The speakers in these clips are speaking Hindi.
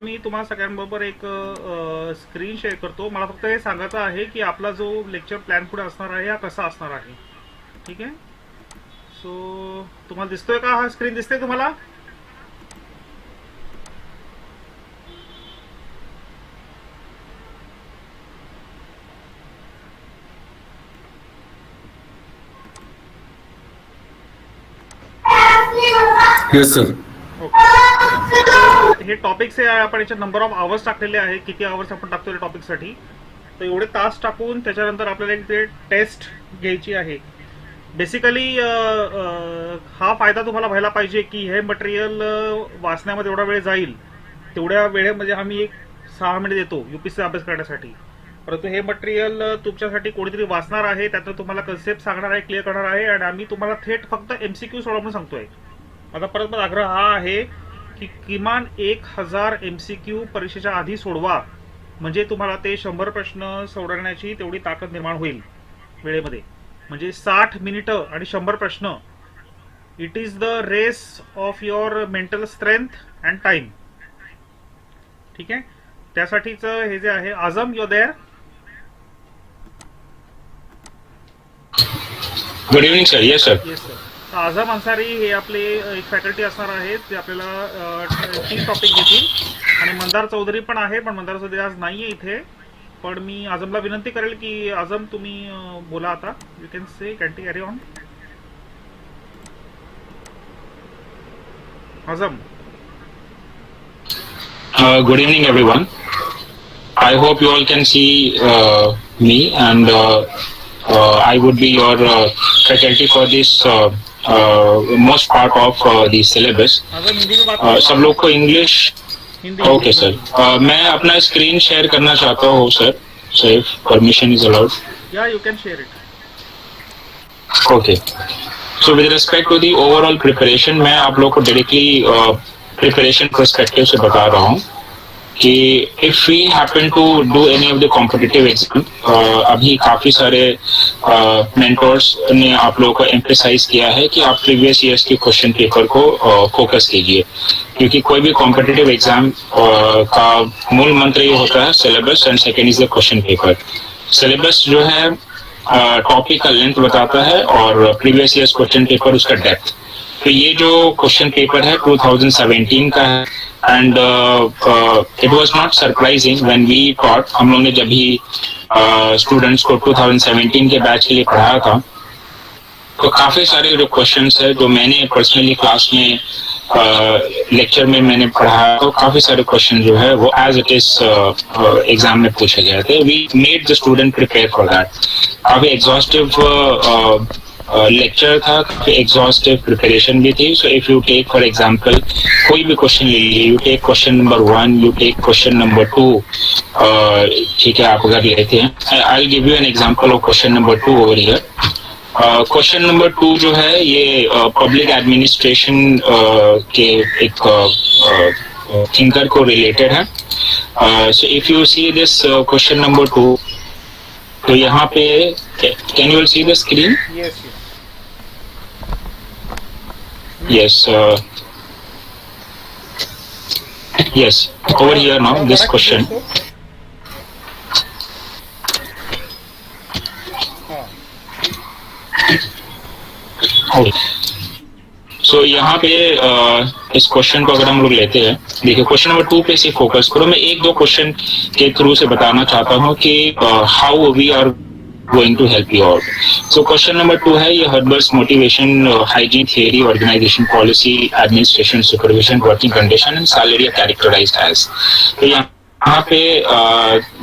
मी तुम्हाला सगळ्यांबरोबर एक स्क्रीन शेअर करतो. मला फक्त हे सांगायचं आहे की आपला जो लेक्चर प्लॅन पुढे असणार आहे हा कसा असणार आहे. ठीक आहे. सो तुम्हाला दिसतोय का? हा स्क्रीन दिसतोय तुम्हाला? Yes sir. ओके. हे टॉपिक्स आहे. आपण याच्यात नंबर ऑफ आवर्स टाकलेले आहे. किती आवर्स आपण टाकतो या टॉपिकसाठी. तर एवढे तास टाकून त्याच्यानंतर आपल्याला एक ते टेस्ट घ्यायची आहे. बेसिकली हा फायदा तुम्हाला व्हायला पाहिजे की हे मटेरियल वाचण्यामध्ये एवढा वेळ जाईल तेवढ्या वेळेमध्ये आम्ही एक 6 मिनिट देतो यूपीएससी अभ्यास करण्यासाठी. परंतु हे मटेरियल तुमच्यासाठी कोणीतरी वाचणार आहे, त्यातून तुम्हाला कन्सेप्ट सांगणार आहे, क्लिअर करणार आहे आणि आम्ही तुम्हाला थेट फक्त एमसीक्यू सोडवा म्हणून सांगतोय. आता परत आग्रह हा आहे की किमान 1000 एमसीक्यू परीक्षेच्या आधी सोडवा, म्हणजे तुम्हाला ते 100 प्रश्न सोडवण्याची तेवढी ताकद निर्माण होईल वेळेमध्ये. म्हणजे 60 मिनिटं आणि 100 प्रश्न. It is the race of your mental strength and time. ठीक आहे. त्यासाठीच हे जे आहे Azam you there. Good evening sir. Yes sir. Yes sir. Azam Ansari हे आपले एक फॅकल्टी असणार आहेत. ते आपल्याला 3 टॉपिक घेतील आणि मंदार चौधरी पण आहे, पण मंदार चौधरी आज नाहीये इथे. पण मी आझमला विनंती करेल की आझम तुम्ही बोला आता. You can say carry on. Azam. Good evening, everyone. I hope you all can see me, and I would be your faculty for this most part of the syllabus. Azam Hindi में बात करो. सब लोग को इंग्लिश. हिंदी. Okay sir. मैं अपना स्क्रीन शेयर करना चाहता हूँ sir if permission is allowed. Yeah you can share it. Okay. So with respect to the overall preparation, मैं आप लोग को डायरेक्टली प्रिपरेशन पर्सपेक्टिव से बता रहा हूँ कि if we happen to do any of the competitive exam, अभी काफी सारे मेंटोर्स ने आप लोगों को एम्फेसाइज किया है कि आप प्रीवियस ईयर्स के क्वेश्चन पेपर को फोकस कीजिए, क्योंकि कोई भी कॉम्पिटिटिव एग्जाम का मूल मंत्र ये होता है syllabus and second is the question paper. Syllabus जो है टॉपिक का लेंथ बताता है और प्रीवियस ईयर्स क्वेश्चन पेपर उसका डेप्थ. तो ये जो क्वेश्चन पेपर है 2017 का है and it was not surprising when we thought, हम लोग ने जब भी स्टूडेंट्स को 2017 के बैच के लिए पढ़ाया था तो काफी सारे जो क्वेश्चंस है जो मैंने पर्सनली क्लास में लेक्चर में मैंने पढ़ाया, तो काफी सारे क्वेश्चन जो है वो एज इट इज एग्जाम में पूछे गए थे. We made the student prepare for that. काफी एग्जॉस्टिव लेक्चर था, काफी एग्जॉस्टिव प्रिपरेशन भी थी. So if you take for example कोई भी क्वेश्चन ले लीजिए, you take question number 1, you take question number 2. ठीक है, आप अगर लेते हैं, I will give you an example of question number 2 over here. Question number 2 जो है ये पब्लिक एडमिनिस्ट्रेशन के एक थिंकर को रिलेटेड है. सो if you see this question number 2, तो यहाँ पे can you see the screen? Yes yes. Yes, over here now this question. Okay. So यहाँ पे इस क्वेश्चन को अगर हम लोग लेते हैं, देखिए क्वेश्चन नंबर 2 पे से फोकस करो. मैं एक दो क्वेश्चन के थ्रू से बताना चाहता हूँ कि how we are going to help you out. So question number 2 है ये Herbert's motivation, hygiene theory, organization policy, administration, supervision, working condition and salary are characterized as. तो यहाँ पे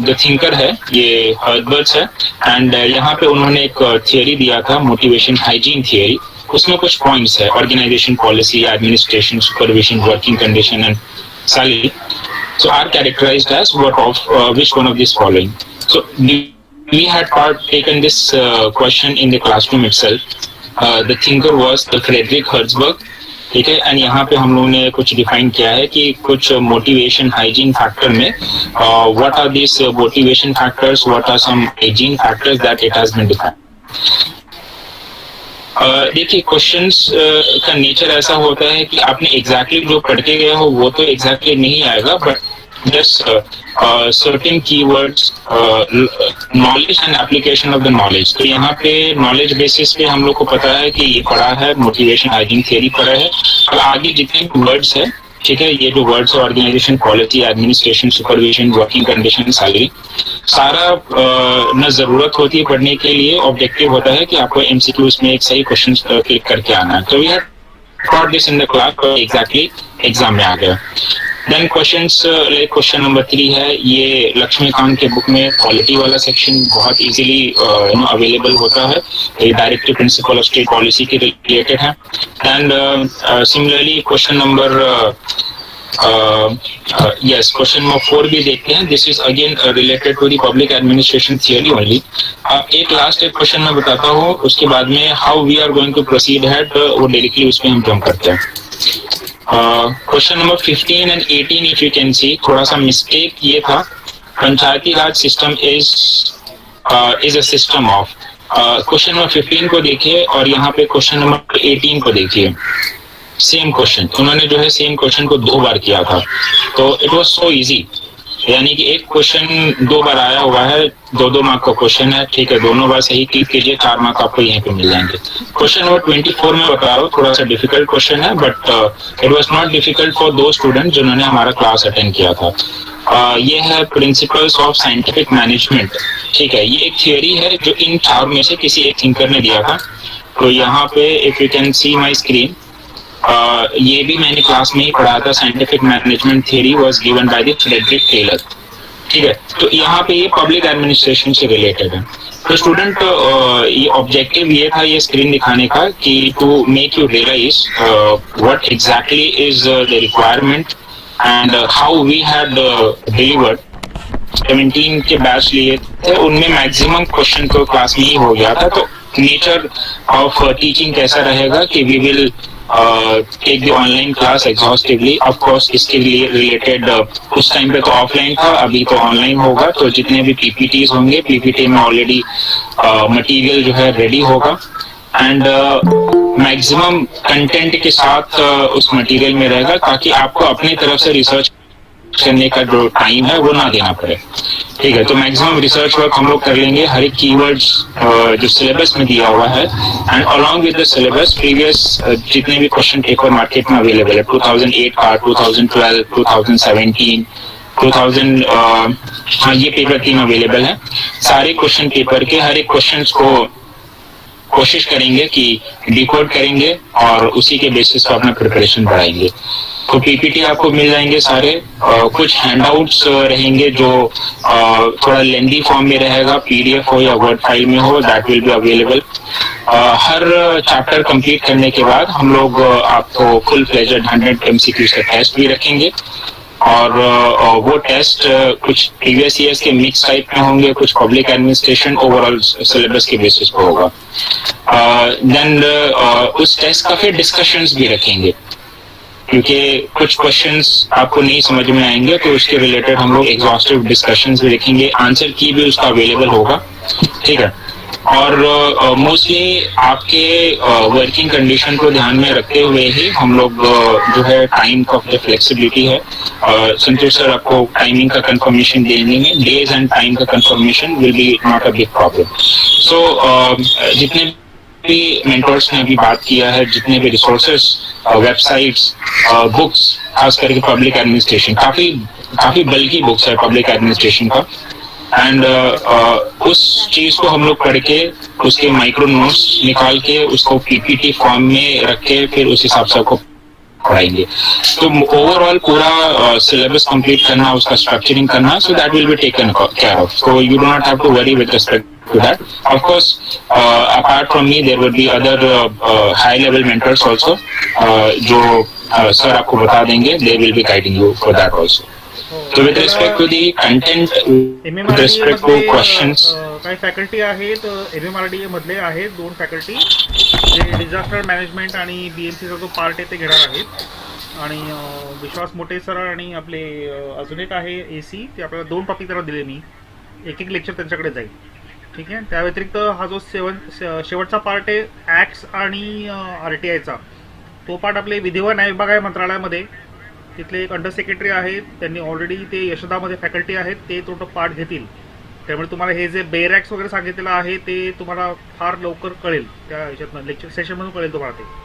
the thinker है ये Herberts है and यहाँ पे उन्होंने एक theory दिया था motivation hygiene theory. उसमें कुछ points है organization policy, administration, supervision, working condition and salary. So are characterized as what of which one of these following? So we had taken this question in the classroom itself. The thinker was Frederick Herzberg. ठीक है. एंड यहाँ पे हम लोगों ने कुछ डिफाइन किया है कि कुछ मोटिवेशन हाइजीन फैक्टर में what are this motivation factors, what are some hygiene factors that it has been defined. देखिए क्वेश्चंस का नेचर ऐसा होता है कि आपने एग्जैक्टली जो पढ़ के गए हो वो तो एग्जैक्टली नहीं आएगा, but just certain keywords, knowledge and application of the knowledge. तो यहाँ पे knowledge basis पे हम लोग को पता है कि ये पढ़ा है, मोटिवेशन हाइकिंग थियरी पढ़ा है, और आगे जितने वर्ड्स है, ठीक है, ये जो वर्ड्स है, organisation, quality, administration, supervision, working condition, salary, सारा न जरूरत होती है पढ़ने के लिए, ऑब्जेक्टिव होता है कि आपको एमसीक्यूज में एक सही क्वेश्चन क्लिक करके आना है. तो we have taught this in the class, exactly exam में आ गया. Then questions, like question number 3 है, ये लक्ष्मीकांत के बुक में क्वालिटी वाला सेक्शन बहुत इजीली अवेलेबल होता है. ये directive principle of state policy के रिलेटेड है. And similarly question number yes, question number 4 भी देखते हैं. This is again related to the public administration theory only. एक लास्ट एक क्वेश्चन मैं बताता हूँ, उसके बाद में how we are going to proceed ahead, वो डायरेक्टली उसमें हम जंप करते हैं. Question number 15 and 18 if you can see, थोड़ा सा मिस्टेक ये था. Panchayati Raj system is a system of. Question number 15 को देखिए और यहाँ पे क्वेश्चन नंबर 18 को देखिए. सेम क्वेश्चन, उन्होंने जो है सेम क्वेश्चन को 2 बार किया था. तो इट वाज सो इजी, यानी कि एक क्वेश्चन 2 बार आया हुआ है, 2-2 मार्क का क्वेश्चन है, ठीक है, दोनों बार सही क्लिक कीजिए, 4 मार्क आपको यहीं पे मिल जाएंगे. क्वेश्चन नंबर 24 में बता रहा हूँ, थोड़ा सा डिफिकल्ट क्वेश्चन है, but it was not difficult for दो स्टूडेंट जिन्होंने हमारा क्लास अटेंड किया था. ये है प्रिंसिपल्स ऑफ साइंटिफिक मैनेजमेंट. ठीक है, ये एक थियोरी है जो इन 4 में से किसी एक थिंकर ने दिया था. तो यहाँ पे if you can see my screen, ये भी मैंने क्लास में ही पढ़ा था. Scientific management theory was given by the Frederick Taylor. ठीक है, तो यहाँ पे ये पब्लिक एडमिनिस्ट्रेशन से रिलेटेड है. तो स्टूडेंट, ये ऑब्जेक्टिव ये था ये स्क्रीन दिखाने का कि to make you realise what exactly is the requirement and how we had delivered. 17 के बैच लिए थे, उनमें मैक्सिमम क्वेश्चन तो क्लास में ही हो गया था. तो नेचर ऑफ टीचिंग कैसा रहेगा कि we will take the online class exhaustively. Of course इसके लिए रिलेटेड उस टाइम पे तो ऑफलाइन था, अभी तो ऑनलाइन होगा. तो जितने भी पीपीटीज होंगे, पीपीटी में ऑलरेडी मटेरियल जो है रेडी होगा एंड मैक्सिमम कंटेंट के साथ उस मटेरियल में रहेगा, ताकि आपको अपनी तरफ से रिसर्च करने का जो टाइम है वो ना देना पड़े. ठीक है, तो मैक्सिमम रिसर्च वर्क हम लोग कर लेंगे. हर एक कीवर्ड्स जो सिलेबस में दिया हुआ है and along with the syllabus previous जितने भी क्वेश्चन पेपर मार्केट में अवेलेबल है, 2008 का, 2012, 2017, 2000, हाँ ये पेपर 3 अवेलेबल है. सारे क्वेश्चन पेपर के हर एक क्वेश्चन को कोशिश करेंगे कि डिकोड करेंगे और उसी के बेसिस पर अपना प्रिपरेशन बढ़ाएंगे. तो पीपीटी आपको मिल जाएंगे सारे. कुछ हैंडआउट्स रहेंगे जो थोड़ा लेंदी फॉर्म में रहेगा, पीडीएफ हो या वर्ड फाइल में हो, that will be available. Her chapter complete करने के बाद हम लोग आपको फुल फ्लेजेड 100 एमसीक्यूज का टेस्ट भी रखेंगे. और वो टेस्ट कुछ प्रीवियस ईयर्स के मिक्स टाइप में होंगे, कुछ पब्लिक एडमिनिस्ट्रेशन ओवरऑल सिलेबस के बेसिस पर होगा. देन उस टेस्ट का फिर डिस्कशंस भी रखेंगे, क्योंकि कुछ क्वेश्चंस आपको नहीं समझ में आएंगे, तो उसके रिलेटेड हम लोग एग्जॉस्टिव डिस्कशंस भी रखेंगे. आंसर की भी उसका अवेलेबल होगा. ठीक है, और मोस्टली आपके वर्किंग कंडीशन को ध्यान में रखते हुए ही हम लोग जो है टाइम का जो फ्लेक्सिबिलिटी है, संतोष सर आपको टाइमिंग का कंफर्मेशन देने में, डेज एंड टाइम का confirmation will be not a big problem. So जितने भी मेंटर्स ने अभी बात किया है, जितने भी रिसोर्सेस, वेबसाइट्स, बुक्स, खास करके पब्लिक एडमिनिस्ट्रेशन, काफी बल्कि बुक्स है पब्लिक एडमिनिस्ट्रेशन का. एंड उस चीज को हम लोग पढ़ के उसके माइक्रो नोट्स निकाल के उसको पीपीटी फॉर्म में रख के फिर उस हिसाब से आपको पढ़ाएंगे. तो ओवरऑल पूरा सिलेबस कंप्लीट करना, उसका स्ट्रक्चरिंग करना, so that will be taken care of. So you do not have to worry with respect to that. Of course, apart from me, there would be other high-level mentors also, जो sir आपको बता देंगे. They will be guiding you for that also. So with respect to the content, with respect to questions, काही फॅकल्टी आहेत MMRDA मधले आहेत 2 फॅकल्टी जे डिझास्टर मॅनेजमेंट आणि BMCचा जो पार्ट आहे ते घेणार आहेत. आणि विश्वास मोठे सर आणि आपले अजून एक आहे AC, ते आपल्याला 2 टॉपिक त्यांना दिले. मी एक लेक्चर त्यांच्याकडे जाईल. ठीक आहे, त्या व्यतिरिक्त हा जो शेवटचा पार्ट आहे ॲक्ट्स आणि RTIचा, तो पार्ट आपले विधी व न्याय विभाग आहे मंत्रालयामध्ये, तिथले एक अंडर सेक्रेटरी आहेत, त्यांनी ऑलरेडी ते यशोदामध्ये फॅकल्टी आहेत, ते तो पार्ट घेतील. त्यामुळे तुम्हाला हे जे बेरॅक्स वगैरे सांगितलेलं आहे ते तुम्हाला फार लवकर कळेल, त्या ह्याच्यातनं लेक्चर सेशनमधून कळेल तुम्हाला ते.